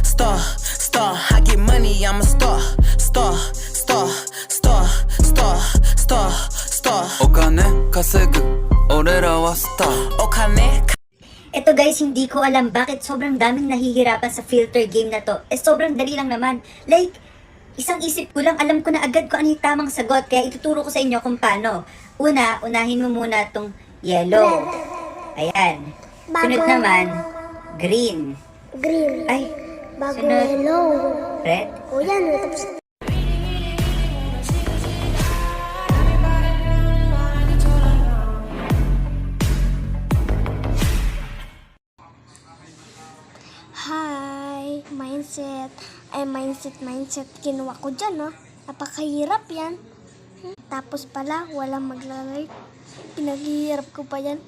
star. I get money, I'm a star. Okane kasegu, orera wa star. Okane. Eto guys, hindi ko alam bakit sobrang daming nahihirapan sa filter game na to. Sobrang dali lang naman. Like, isang isip ko lang, alam ko na agad kung ano yung tamang sagot. Kaya ituturo ko sa inyo kung paano. Unahin mo muna itong yellow. Ayan. Sunod naman, green. Green. Ay, Bago sunod, yellow. red. O yan, tapos Hi! Mindset. Ay, mindset. Kinuha ko dyan, no? Napakahirap yan. Tapos pala, walang maglalike. Pinaghihirap ko pa yan.